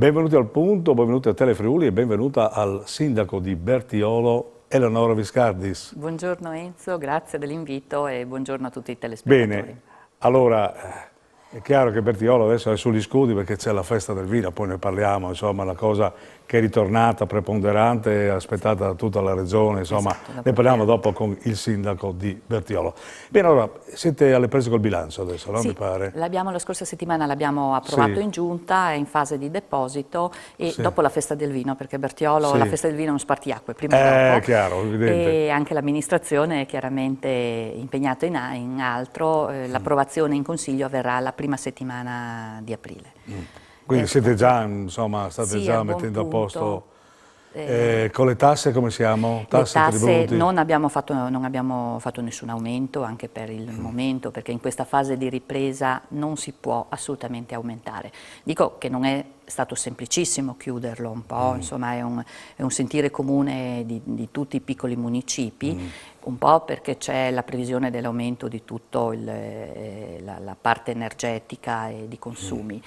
Benvenuti al Punto, benvenuti a Telefriuli e benvenuta al sindaco di Bertiolo, Eleonora Viscardis. Buongiorno Enzo, grazie dell'invito e buongiorno a tutti i telespettatori. Bene, allora è chiaro che Bertiolo adesso è sugli scudi perché c'è la festa del vino, poi ne parliamo, insomma, una cosa che è ritornata preponderante, aspettata da tutta la regione, insomma, esatto, ne parliamo dopo con il sindaco di Bertiolo. Bene, allora, siete alle prese col bilancio adesso, no? Sì, Mi pare? la scorsa settimana l'abbiamo approvato Sì. in giunta, è in fase di deposito e Sì. dopo la festa del vino, perché Bertiolo Sì. la festa del vino è uno spartiacque, prima e dopo. Chiaro, evidente. E anche l'amministrazione è chiaramente impegnata in altro, l'approvazione in consiglio avverrà la prima settimana di aprile. Quindi siete già, insomma, state già mettendo a posto. Con le tasse come siamo? Tasse, tributi? Non abbiamo fatto nessun aumento, anche per il momento, perché in questa fase di ripresa non si può assolutamente aumentare. Dico che non è stato semplicissimo chiuderlo un po', insomma è un sentire comune di tutti i piccoli municipi, un po' perché c'è la previsione dell'aumento di tutto la parte energetica e di consumi,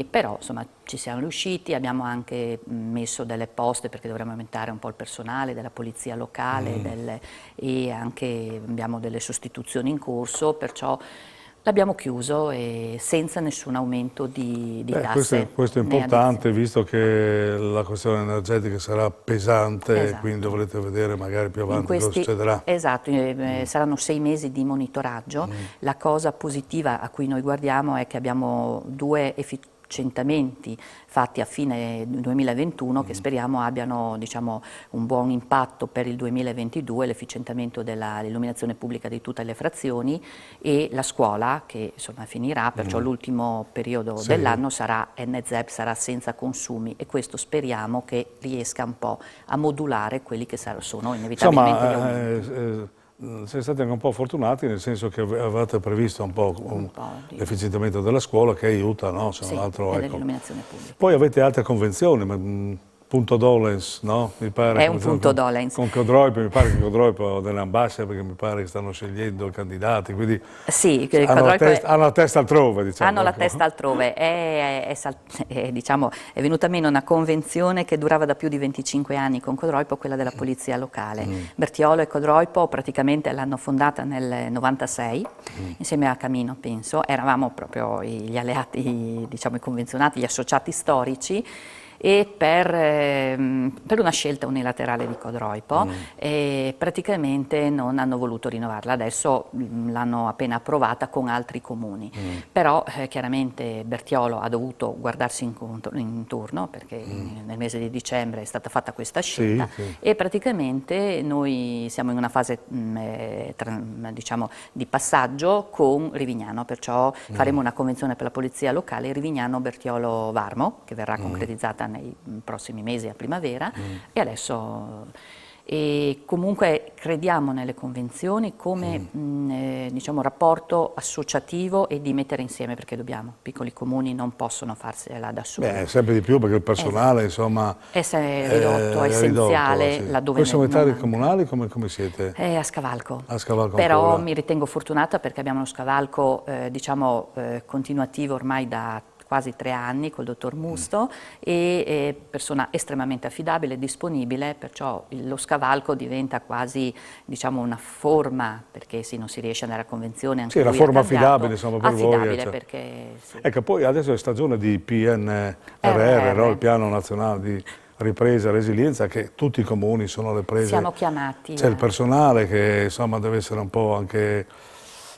però insomma ci siamo riusciti, abbiamo anche messo delle poste perché dovremmo aumentare un po' il personale della polizia locale e anche abbiamo delle sostituzioni in corso, perciò l'abbiamo chiuso e senza nessun aumento di tasse. Questo è importante, visto che la questione energetica sarà pesante, esatto. Quindi dovrete vedere magari più avanti cosa succederà. Esatto, saranno 6 mesi di monitoraggio. La cosa positiva a cui noi guardiamo è che abbiamo 2 efficientamenti fatti a fine 2021 che speriamo abbiano, diciamo, un buon impatto per il 2022, l'efficientamento dell'illuminazione pubblica di tutte le frazioni e la scuola che insomma finirà, perciò l'ultimo periodo dell'anno sarà NZEP, sarà senza consumi e questo speriamo che riesca un po' a modulare quelli che sono inevitabilmente gli aumenti. Siete stati anche un po' fortunati nel senso che avevate previsto un po' l'efficientamento della scuola che aiuta, no? Sì, ecco. dell'illuminazione pubblica. Poi avete altre convenzioni, punto dolens, no? Mi pare, è un punto dolens. Con Codroipo, mi pare che Codroipo dell'ambascia perché mi pare che stanno scegliendo i candidati, quindi sì, hanno la testa altrove, diciamo. Hanno la testa altrove, diciamo, è venuta meno una convenzione che durava da più di 25 anni con Codroipo, quella della polizia locale. Bertiolo e Codroipo praticamente l'hanno fondata nel 96, insieme a Camino penso, eravamo proprio gli alleati, diciamo i convenzionati, gli associati storici, e per una scelta unilaterale di Codroipo praticamente non hanno voluto rinnovarla, adesso l'hanno appena approvata con altri comuni, però chiaramente Bertiolo ha dovuto guardarsi intorno perché nel mese di dicembre è stata fatta questa scelta e praticamente noi siamo in una fase diciamo, di passaggio con Rivignano, perciò faremo una convenzione per la polizia locale Rivignano-Bertiolo-Varmo che verrà concretizzata nei prossimi mesi a primavera e comunque crediamo nelle convenzioni come diciamo, rapporto associativo e di mettere insieme perché piccoli comuni non possono farsela da soli. Sempre di più perché il personale insomma è ridotto, è essenziale ridotto, laddove Voi segretari comunali come siete? A scavalco. A scavalco però ancora. Mi ritengo fortunata perché abbiamo uno scavalco diciamo continuativo ormai da quasi 3 anni col dottor Musto e persona estremamente affidabile e disponibile, perciò lo scavalco diventa quasi diciamo una forma, perché non si riesce ad andare a convenzione anche la forma affidabile insomma per voi. Perché, Ecco, poi adesso è stagione di PNRR, no? Il Piano Nazionale di Ripresa e Resilienza, che tutti i comuni sono alle prese. Siamo chiamati. C'è il personale che insomma deve essere un po' anche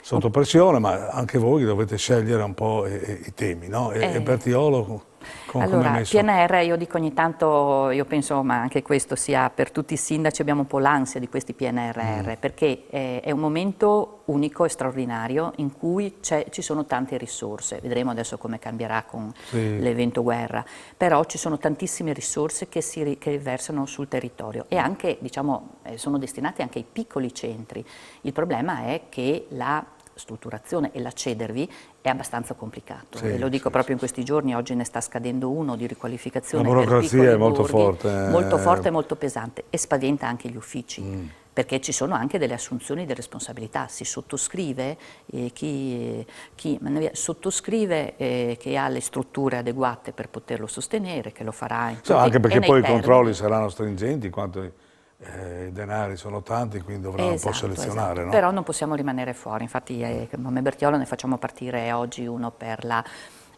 sotto pressione, ma anche voi dovete scegliere un po' i temi, no? E Bertiolo allora, PNR, io dico ogni tanto, io penso, ma anche questo sia per tutti i sindaci, abbiamo un po' l'ansia di questi PNRR, perché è un momento unico e straordinario in cui ci sono tante risorse, vedremo adesso come cambierà con l'evento guerra, però ci sono tantissime risorse che versano sul territorio e anche, diciamo, sono destinate anche ai piccoli centri. Il problema è che la strutturazione e l'accedervi è abbastanza complicato e lo dico proprio in questi giorni, oggi ne sta scadendo uno di riqualificazione. La burocrazia è molto forte. Molto forte e molto pesante e spaventa anche gli uffici. perché ci sono anche delle assunzioni di responsabilità, si sottoscrive, chi sottoscrive che ha le strutture adeguate per poterlo sostenere, che lo farà in tutti, anche perché e nei poi i termini. controlli saranno stringenti, quanto i denari sono tanti, quindi dovrà un po' selezionare. Esatto. No? Però non possiamo rimanere fuori, infatti come Bertiolo ne facciamo partire oggi uno per la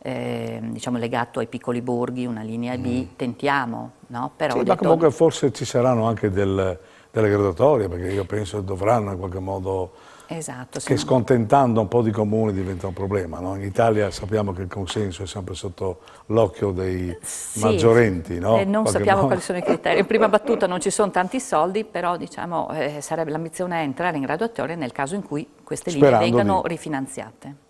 diciamo legato ai piccoli borghi, una linea B, tentiamo, no? Però Sì, ma comunque forse ci saranno anche delle graduatorie, perché io penso che dovranno in qualche modo, esatto, che scontentando un po' di comuni diventa un problema. No? In Italia sappiamo che il consenso è sempre sotto l'occhio dei maggiorenti. No? Non sappiamo quali sono i criteri. In prima battuta non ci sono tanti soldi, però diciamo, l'ambizione è entrare in graduatoria nel caso in cui queste linee vengano rifinanziate.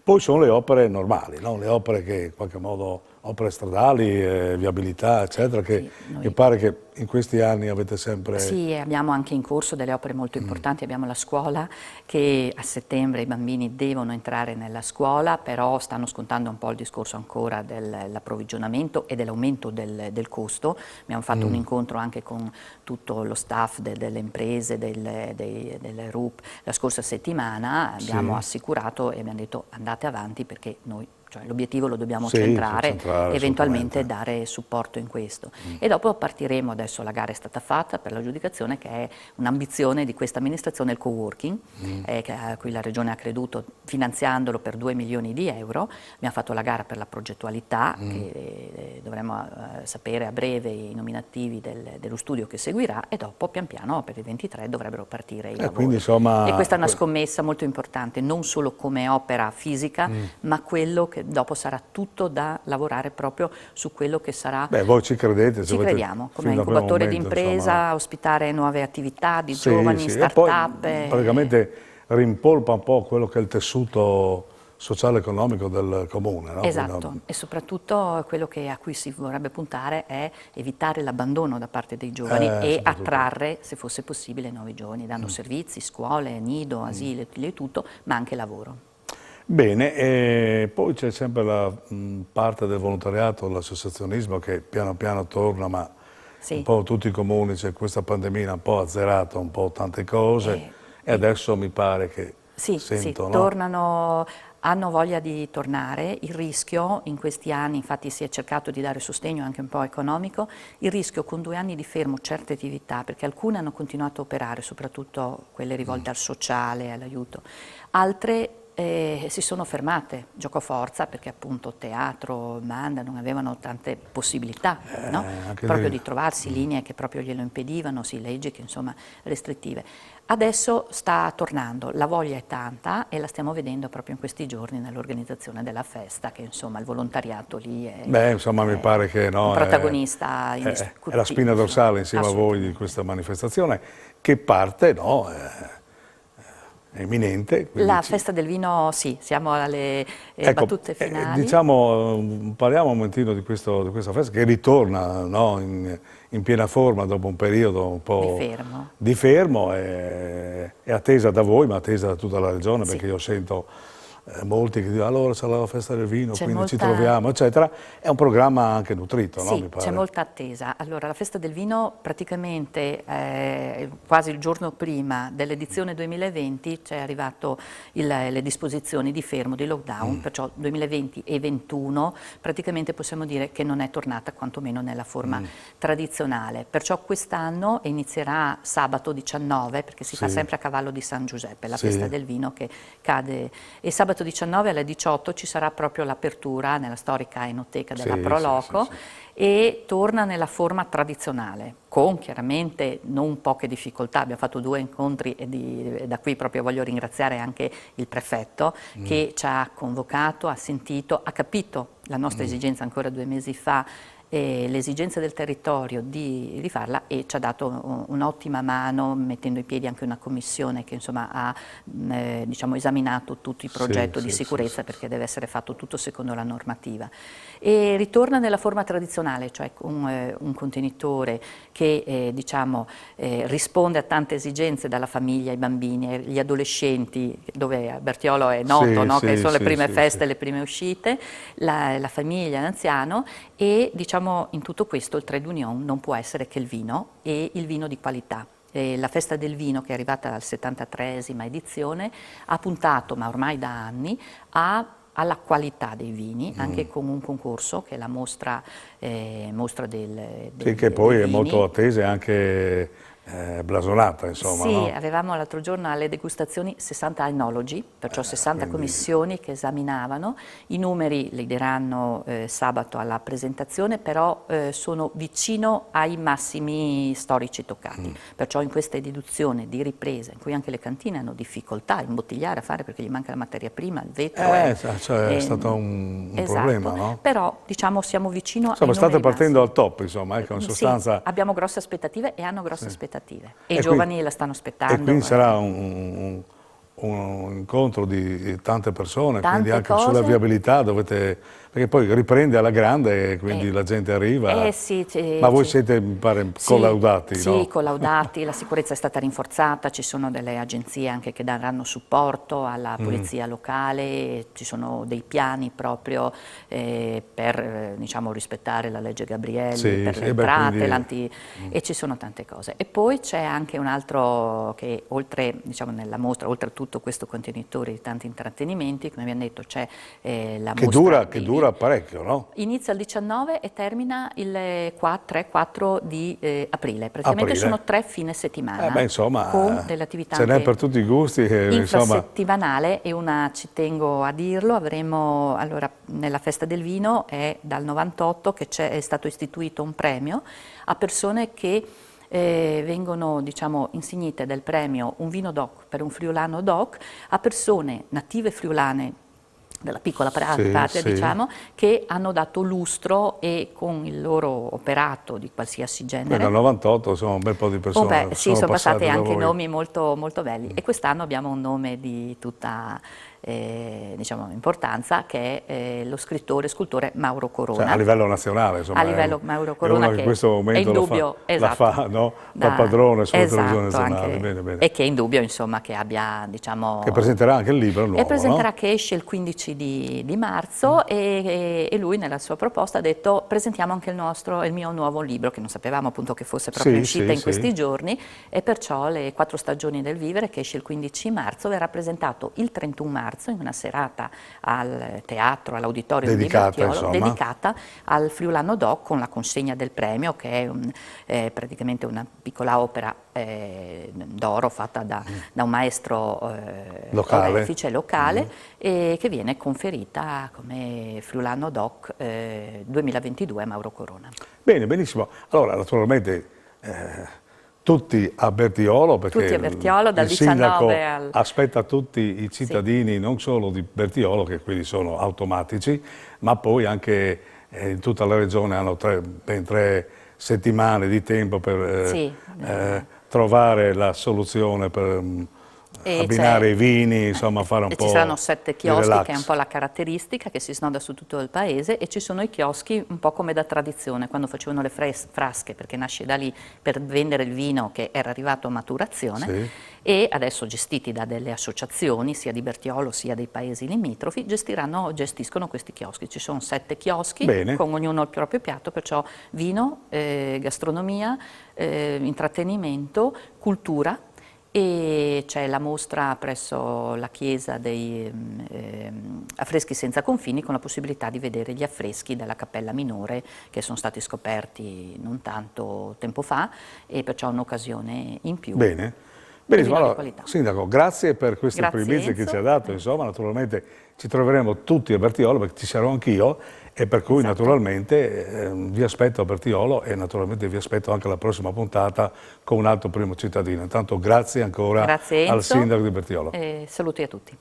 Poi sono le opere normali, no? Le opere che in qualche modo, opere stradali, viabilità, eccetera, che pare che in questi anni avete sempre... Sì, abbiamo anche in corso delle opere molto importanti, abbiamo la scuola che a settembre i bambini devono entrare nella scuola, però stanno scontando un po' il discorso ancora dell'approvvigionamento e dell'aumento del costo. Abbiamo fatto un incontro anche con tutto lo staff delle imprese, delle RUP la scorsa settimana, abbiamo assicurato e abbiamo detto andate avanti perché noi... Cioè, l'obiettivo lo dobbiamo centrare, eventualmente dare supporto in questo. E dopo partiremo, adesso la gara è stata fatta per l'aggiudicazione, che è un'ambizione di questa amministrazione, il co-working, a cui la Regione ha creduto finanziandolo per 2 milioni di euro. Abbiamo fatto la gara per la progettualità, che dovremo sapere a breve i nominativi dello studio che seguirà, e dopo pian piano per il 23 dovrebbero partire i lavori. Quindi, insomma, e questa è una scommessa molto importante, non solo come opera fisica, ma quello che dopo sarà tutto da lavorare proprio su quello che sarà... Beh, voi ci credete? Ci crediamo, come incubatore di impresa, ospitare nuove attività di giovani, start-up. E poi praticamente rimpolpa un po' quello che è il tessuto sociale-economico del comune. No? Esatto, quindi... e soprattutto quello a cui si vorrebbe puntare è evitare l'abbandono da parte dei giovani e attrarre, se fosse possibile, nuovi giovani, dando servizi, scuole, nido, asili e tutto, ma anche lavoro. Bene, e poi c'è sempre la parte del volontariato, l'associazionismo che piano piano torna, ma un po' tutti i comuni, c'è questa pandemia un po' azzerato un po' tante cose e adesso mi pare che sentono... tornano, hanno voglia di tornare. Il rischio in questi anni, infatti si è cercato di dare sostegno anche un po' economico, il rischio con 2 anni di fermo certe attività, perché alcune hanno continuato a operare, soprattutto quelle rivolte al sociale, all'aiuto, altre si sono fermate, giocoforza, perché appunto teatro, banda non avevano tante possibilità, no? Proprio di trovarsi linee che proprio glielo impedivano, leggi che insomma restrittive. Adesso sta tornando, la voglia è tanta e la stiamo vedendo proprio in questi giorni nell'organizzazione della festa, che insomma il volontariato lì è, mi pare che un protagonista è la spina dorsale insieme a voi di questa manifestazione che parte, è imminente. La festa del vino, siamo alle battute finali. Diciamo, parliamo un momentino di questa festa che ritorna in piena forma dopo un periodo un po' di fermo, è attesa da voi, ma attesa da tutta la regione, perché io sento molti che dicono allora sarà la festa del vino, quindi ci troviamo, eccetera. È un programma anche nutrito, no? Mi pare. C'è molta attesa. Allora, la festa del vino praticamente quasi il giorno prima dell'edizione 2020 c'è arrivato le disposizioni di fermo, di lockdown, perciò 2020 e 2021 praticamente possiamo dire che non è tornata quantomeno nella forma tradizionale. Perciò quest'anno inizierà sabato 19, perché si fa sempre a cavallo di San Giuseppe, la festa del vino che cade, e sabato 19 alle 18 ci sarà proprio l'apertura nella storica enoteca della Proloco e torna nella forma tradizionale, con chiaramente non poche difficoltà. Abbiamo fatto 2 incontri e da qui proprio voglio ringraziare anche il prefetto che ci ha convocato, ha sentito, ha capito la nostra esigenza ancora 2 mesi fa, l'esigenza del territorio di rifarla, e ci ha dato un'ottima mano mettendo in piedi anche una commissione che insomma ha diciamo, esaminato tutto il progetto di sicurezza perché deve essere fatto tutto secondo la normativa, e ritorna nella forma tradizionale, cioè un contenitore che diciamo, risponde a tante esigenze, dalla famiglia ai bambini, agli adolescenti, dove a Bertiolo è noto che sono le prime feste, le prime uscite, la famiglia, l'anziano, e diciamo in tutto questo il trade union non può essere che il vino, e il vino di qualità. la Festa del Vino, che è arrivata al 73esima edizione, ha puntato, ma ormai da anni, alla qualità dei vini, anche con un concorso che è la mostra del sì, che poi è molto attesa e anche blasonata, insomma. Sì, no? avevamo l'altro giorno alle degustazioni 60 enologi, perciò 60 commissioni che esaminavano. I numeri li diranno sabato alla presentazione, però sono vicino ai massimi storici toccati. Perciò in questa edizione di ripresa, in cui anche le cantine hanno difficoltà a imbottigliare, a fare perché gli manca la materia prima, il vetro. È stato un esatto, problema, no? Però diciamo siamo vicino insomma, ai numeri state partendo massimi. al top, insomma, ecco, in sostanza. Sì, abbiamo grosse aspettative e hanno grosse aspettative. E i E giovani la stanno aspettando. E quindi sarà un incontro di tante persone, Tante quindi anche cose. sulla viabilità perché poi riprende alla grande e quindi la gente arriva. Sì, Ma voi siete, mi pare, collaudati, sì, no? Sì, collaudati, la sicurezza è stata rinforzata, ci sono delle agenzie anche che daranno supporto alla polizia locale, ci sono dei piani proprio per diciamo, rispettare la legge Gabrielli, per le entrate, e ci sono tante cose. E poi c'è anche un altro che oltre, diciamo, nella mostra, oltre a tutto questo contenitore di tanti intrattenimenti, come abbiamo detto c'è la mostra che dura parecchio, no? Inizia il 19 e termina il 3-4 di aprile, praticamente sono 3 fine settimana, insomma, con delle attività ce n'è per tutti i gusti. Infrasettimanale, e ci tengo a dirlo, avremo, allora, nella Festa del Vino è dal 98 che è stato istituito un premio a persone che vengono, diciamo, insignite del premio un vino DOC per un friulano DOC a persone native friulane della piccola patria, diciamo, che hanno dato lustro e con il loro operato di qualsiasi genere. Dal 98 sono un bel po' di persone. Sì, sono passati anche nomi molto, molto belli. E quest'anno abbiamo un nome di tutta diciamo, importanza, che è lo scultore Mauro Corona. Cioè, a livello nazionale, insomma. A livello Mauro Corona, che in questo momento la fa, no? Da padrone sulla televisione nazionale. Bene, bene. E che è indubbio, insomma, che abbia, diciamo... Che presenterà anche il libro nuovo, E presenterà, no? Che esce il 15 di marzo, e lui nella sua proposta ha detto: presentiamo anche il mio nuovo libro, che non sapevamo appunto che fosse proprio in uscita in questi giorni, e perciò Le 4 stagioni del vivere, che esce il 15 marzo, verrà presentato il 31 marzo in una serata al teatro, all'Auditorium di Bertiolo, dedicata al friulano DOC, con la consegna del premio, che è praticamente una piccola opera d'oro fatta da un maestro orefice locale, e che viene conferita come friulano DOC 2022 a Mauro Corona. Bene, benissimo. Allora, naturalmente tutti a Bertiolo, perché tutti a Bertiolo, dal il sindaco 19 aspetta tutti i cittadini, non solo di Bertiolo, che quelli sono automatici, ma poi anche in tutta la regione hanno ben 3 settimane di tempo per trovare la soluzione per abbinare i vini, insomma fare un po' ci saranno 7 chioschi, che è un po' la caratteristica, che si snoda su tutto il paese, e ci sono i chioschi un po' come da tradizione, quando facevano le frasche, perché nasce da lì, per vendere il vino che era arrivato a maturazione, e adesso gestiti da delle associazioni, sia di Bertiolo sia dei paesi limitrofi, gestiscono questi chioschi. Ci sono 7 chioschi, con ognuno il proprio piatto, perciò vino, gastronomia, intrattenimento, cultura. E c'è la mostra presso la chiesa dei affreschi senza confini, con la possibilità di vedere gli affreschi della Cappella Minore, che sono stati scoperti non tanto tempo fa, e perciò un'occasione in più. Benissimo, allora, Sindaco, grazie per queste primizie che ci ha dato, insomma, naturalmente ci troveremo tutti a Bertiolo, perché ci sarò anch'io, e per cui naturalmente vi aspetto a Bertiolo, e naturalmente vi aspetto anche alla prossima puntata con un altro primo cittadino. Intanto grazie ancora al Sindaco di Bertiolo. Saluti a tutti.